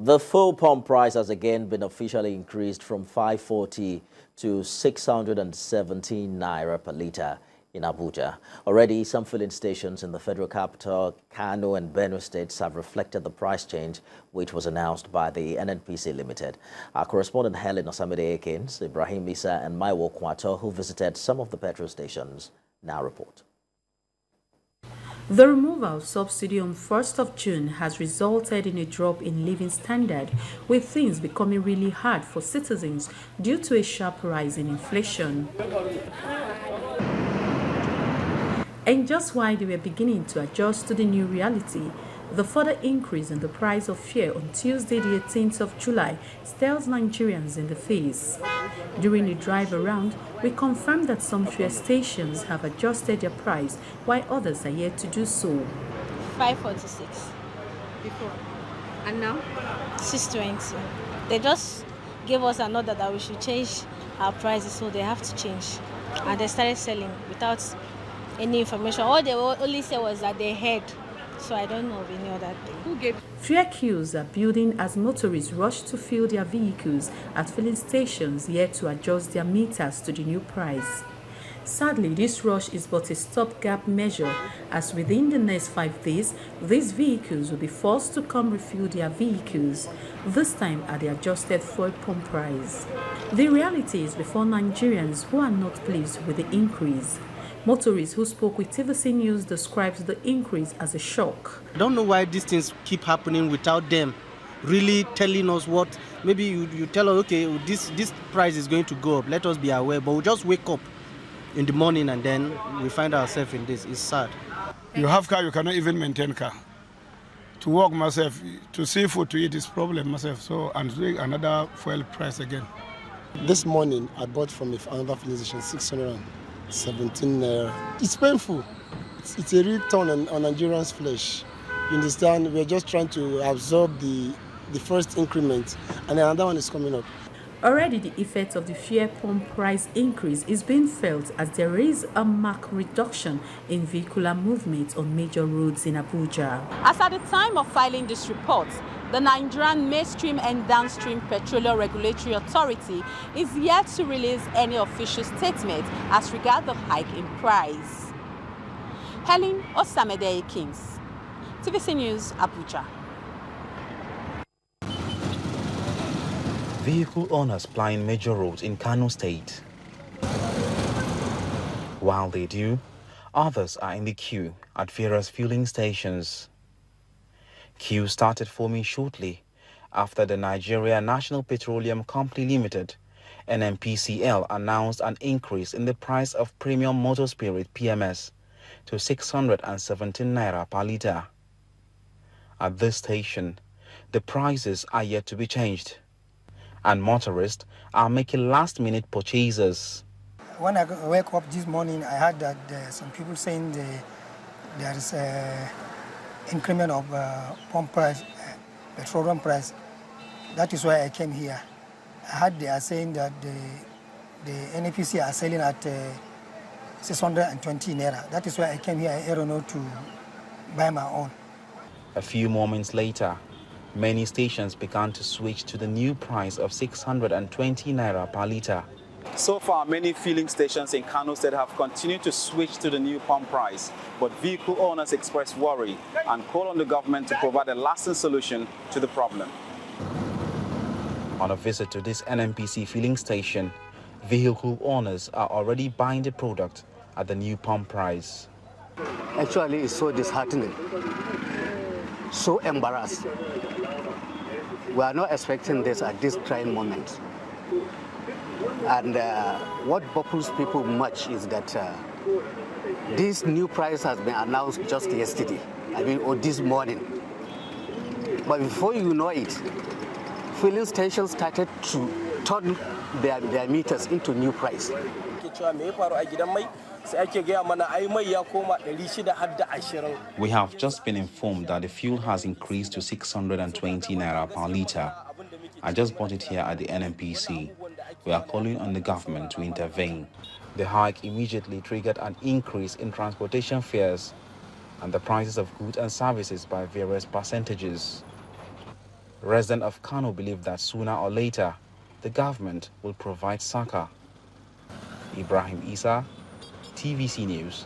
The full pump price has again been officially increased from 540 to 617 naira per litre in Abuja. Already, some filling stations in the federal capital, Kano and Benue states have reflected the price change, which was announced by the NNPCL Limited. Our correspondent Helen Osamide Akins, Ibrahim Isa and Maiwo Kwato, who visited some of the petrol stations, now report. The removal of subsidy on 1st of June has resulted in a drop in living standard, with things becoming really hard for citizens due to a sharp rise in inflation. And just while they were beginning to adjust to the new reality, the further increase in the price of fuel on Tuesday, the 18th of July, stares Nigerians in the face. During the drive around, we confirmed that some fuel stations have adjusted their price, while others are yet to do so. 546 Before. And now? 620. They just gave us an order that we should change our prices, so they have to change. And they started selling without any information. All they only said was that they had. So I don't know of any other thing. Fuel queues are building as motorists rush to fill their vehicles at filling stations yet to adjust their meters to the new price. Sadly, this rush is but a stopgap measure, as within the next 5 days, these vehicles will be forced to come refuel their vehicles, this time at the adjusted fuel pump price. The reality is before Nigerians who are not pleased with the increase. Motorists who spoke with TVC News described the increase as a shock. I don't know why these things keep happening without them really telling us what. Maybe you tell us, okay, this price is going to go up, let us be aware, but we just wake up in the morning and then we find ourselves in this. It's sad. You have car, you cannot even maintain car. To work myself, to see food to eat is problem myself, so and another fuel price again. This morning I bought from another filling station 617 naira. It's painful. It's a real turn on Nigerians' flesh. You understand? We're just trying to absorb the first increment, and another one is coming up. Already the effect of the fuel pump price increase is being felt as there is a marked reduction in vehicular movement on major roads in Abuja. As at the time of filing this report, the Nigerian Mainstream and Downstream Petroleum Regulatory Authority is yet to release any official statement as regards the hike in price. Helen Osamide Akins, TVC News, Abuja. Vehicle owners plying major roads in Kano State. While they do, others are in the queue at various fueling stations. Queues started forming shortly after the Nigeria National Petroleum Company Limited, NNPCL, announced an increase in the price of premium motor spirit PMS to 617 naira per litre. At this station, the prices are yet to be changed, and motorists are making last-minute purchases. When I wake up this morning, I heard that some people saying there is an increment of pump price, petroleum price. That is why I came here. I heard they are saying that the NNPCL are selling at 620 naira. That is why I came here, I don't know, to buy my own. A few moments later, many stations began to switch to the new price of 620 naira per litre. So far, many filling stations in Kano State have continued to switch to the new pump price, but vehicle owners express worry and call on the government to provide a lasting solution to the problem. On a visit to this NNPC filling station, vehicle owners are already buying the product at the new pump price. Actually, it's so disheartening, so embarrassed. We are not expecting this at this trying moment. And what baffles people much is that this new price has been announced just yesterday, or this morning. But before you know it, filling stations started to turn their meters into new price. We have just been informed that the fuel has increased to 620 naira per litre. I just bought it here at the NNPC. We are calling on the government to intervene. The hike immediately triggered an increase in transportation fares and the prices of goods and services by various percentages. Residents of Kano believe that sooner or later, the government will provide succor. Ibrahim Isa, TVC News,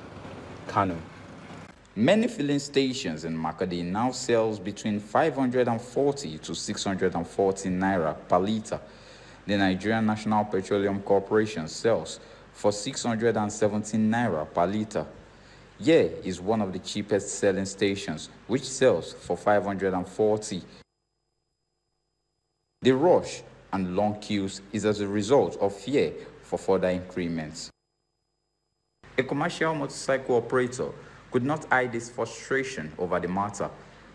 Kano. Many filling stations in Makadi now sells between 540 to 640 naira per litre. The Nigerian National Petroleum Corporation sells for 617 naira per litre. Here is one of the cheapest selling stations, which sells for 540. The rush and long queues is as a result of fear for further increments. A commercial motorcycle operator could not hide his frustration over the matter,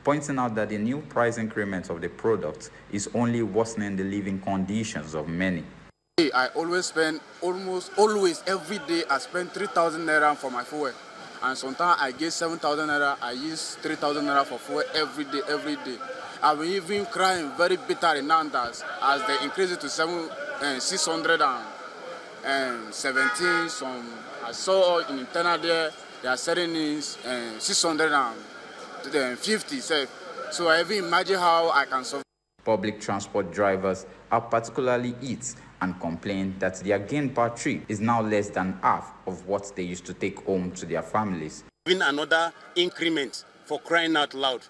pointing out that the new price increment of the product is only worsening the living conditions of many. I always spend, almost always every day, I spend 3,000 naira for my fuel. And sometimes I get 7,000 naira, I use 3,000 naira for fuel every day. I've been even crying very bitterly now as they increase it to 617. Some I saw in internal there, they are selling in 650. So I even imagine how I can survive. Public transport drivers are particularly hit and complain that their gain per trip is now less than half of what they used to take home to their families. Even another increment, for crying out loud.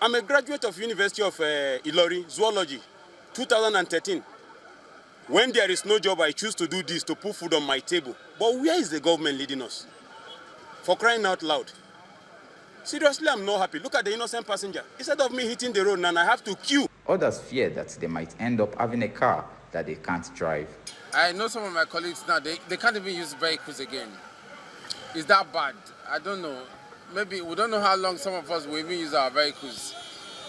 I'm a graduate of University of Ilori, Zoology, 2013. When there is no job, I choose to do this to put food on my table. But where is the government leading us? For crying out loud. Seriously, I'm not happy. Look at the innocent passenger. Instead of me hitting the road, and I have to queue. Others fear that they might end up having a car that they can't drive. I know some of my colleagues now, they can't even use vehicles again. Is that bad? I don't know. Maybe we don't know how long some of us will even use our vehicles,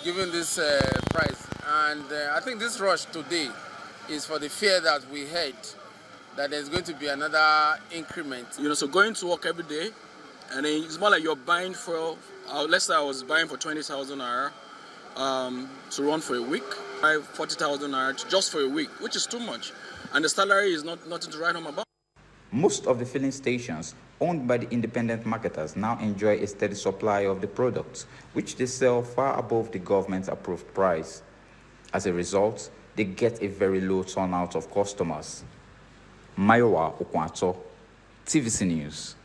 given this price. And I think this rush today is for the fear that we had that there's going to be another increment. So going to work every day, and then it's more like you're buying for, let's say I was buying for 20,000 naira to run for a week, 40,000 naira just for a week, which is too much. And the salary is nothing to write home about. Most of the filling stations owned by the independent marketers now enjoy a steady supply of the products, which they sell far above the government's approved price. As a result, they get a very low turnout of customers. Mayowa Okwato, TVC News.